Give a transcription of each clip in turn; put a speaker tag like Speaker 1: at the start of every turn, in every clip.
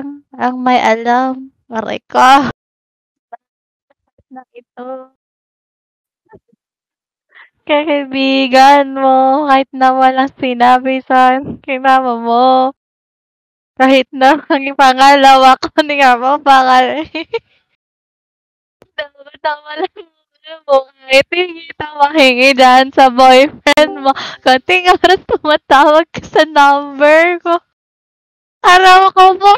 Speaker 1: lang ang may alam. Aray ko, na ito. Kaibigan mo, kahit na walang sinabi sa kinama mo. Kahit na ang pangalawa ko, hindi nga mo tama lang mo. Kahit hindi kita mahingi dyan sa boyfriend mo. Konting oras tumatawag ka sa number ko. Araw ko po.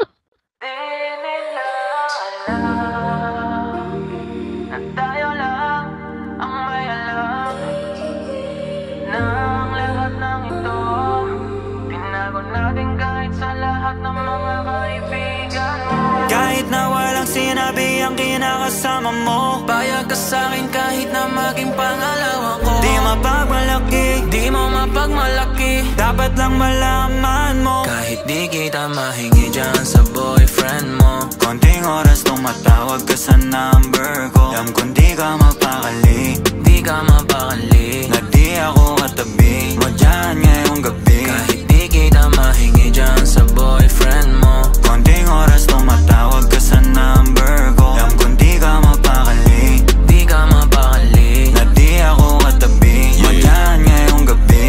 Speaker 2: Kahit na walang sinabi ang kinakasama mo, payag ka sa'kin kahit na maging pangalawa ko. Di mapagmalaki, di mo mapagmalaki, dapat lang malaman mo. Kahit di kita mahingi dyan sa boyfriend mo, konting oras tumatawag ka sa number ko. Alam kong di ka mapakali, di ka mapakali, na di ako katabi mo dyan ngayong gabi. Kahit di kita mahingi dyan sa boyfriend mo, konting oras tumatawag ka sa number ko. Alam kong di ka mapakali, di ka mapakali, na di ako katabi mo dyan ngayong gabi.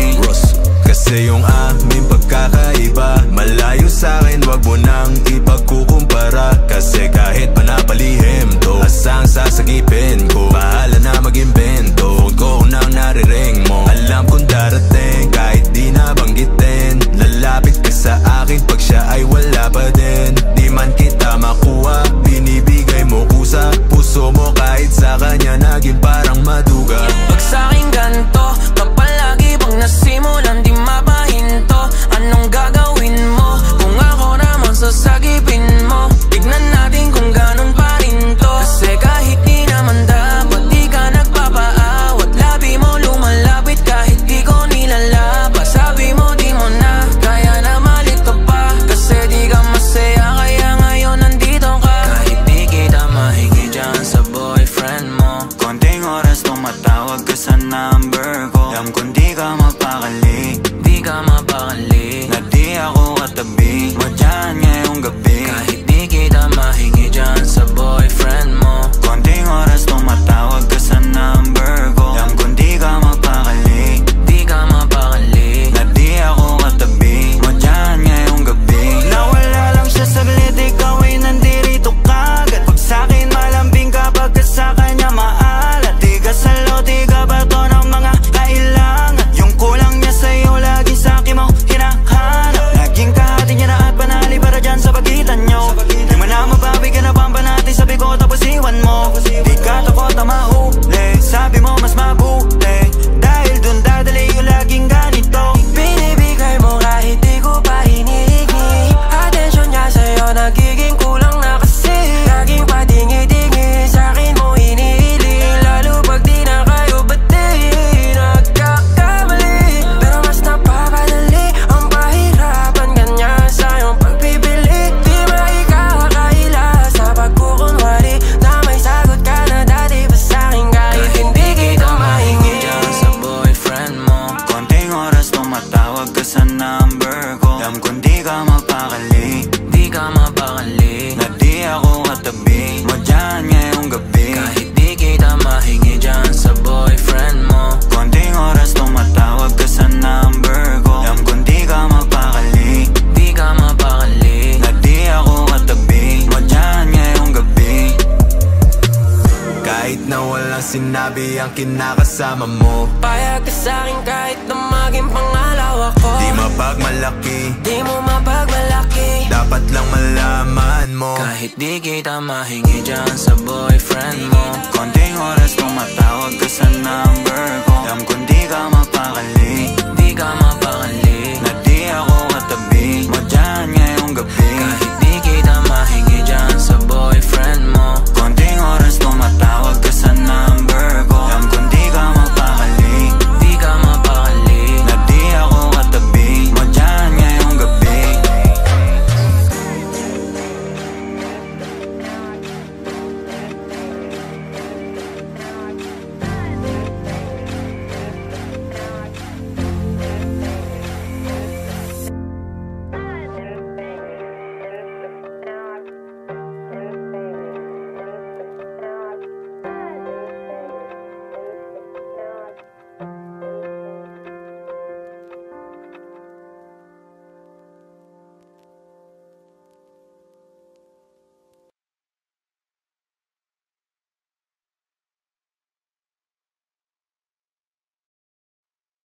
Speaker 3: Kasi yung aming pagkakaiba malayo sa'kin, wag mo nang ipagkukumpara. Kasi kahit panapalihim to, asang sasagipin ko, bahala na mag-imbento. Huwag ko nang nariring mo, alam kong darating kahit di nabanggitin. Lalapit ka sa akin pag siya ay wala pa din. Di man kita makuha, binibigay mo kusa. Puso mo kahit sa kanya naging parang maduga.
Speaker 2: Pag sa'king ganto, kapal lagi pag nasimulan di mapahinto. Anong gagawin mo kung ako naman sasagipin mo? Tignan natin kung ganon pa rin to. Kasi kahit di naman dapat di ka nagpapaawat, labi mo lumalapit kahit di ko nilalabas. Sabi mo di mo na kaya na malito pa, kasi di ka masaya kaya ngayon nandito ka. Kahit di kita mahingi dyan sa boyfriend mo, konting oras tumatawag ka sa number ko. Alam kong di ka mapakali, di ka mapakali, na di ako katabi mo dyan ngayong gabi. Kahit di kita mahingi dyan sa boyfriend mo, konting oras tumatawag ka sa number ko. Alam kong di ka mapakali, di ka mapakali, na di ako katabi mo dyan ngayong gabi. Nawala lang siya saglit, ikaw ay nandirito kagad. Pag sa'kin malambing kapag ka sa kanya maalat. Di ka salo, di ka bato ng mga kailangan. Yung kulang niya sa'yo lagi sa'kin mo hinahanap. Naging kahati niya na at panali para dyan sa pagitan nyo. Di mo na mabawi ka na pampa natin, sabi ko tapos iwan mo. Di ka takot na mahuli, sabi mo mas mabuti, dahil dun dadali yung laging ganito. Binibigay mo kahit di ko pa hinihingi, atensyon niya sa'yo nagiging kulang na kasi. Laging patingi-tingi sa'kin mo hinihiling, lalo pag di na kayo bati. Nagkakamali, pero mas napapadali ang pahirapan kanya sa iyong pagpipili. Di maikakakaila sa pagkukunwari na may sagot ka na dati pa sa'kin. Kahit hindi kita mahingi dyan sa boyfriend mo, konting oras tumatawag ka sa number ko. Alam kong di ka mapakali, di ka mapakali, na di ako katabi mo dyan ngayong gabi. Kahit di kita mahingi dyan sa boyfriend mo, konting oras tumatawag ka sa number ko. Alam kong di ka mapakali, di ka mapakali, na di ako katabi mo dyan ngayong gabi.
Speaker 3: Kahit na walang sinabi ang kinakasama mo,
Speaker 2: Payag ka sa'kin kahit na maging pangalawa ko.
Speaker 3: di mapagmalaki,
Speaker 2: Di mo mapagmalaki,
Speaker 3: dapat lang malaman mo.
Speaker 2: kahit di kita mahingi dyan sa boyfriend mo, konting oras tumatawag ka sa number ko. Alam kong di ka mapakali, di ka mapakali, na di ako katabi mo dyan ngayong gabi. Kahit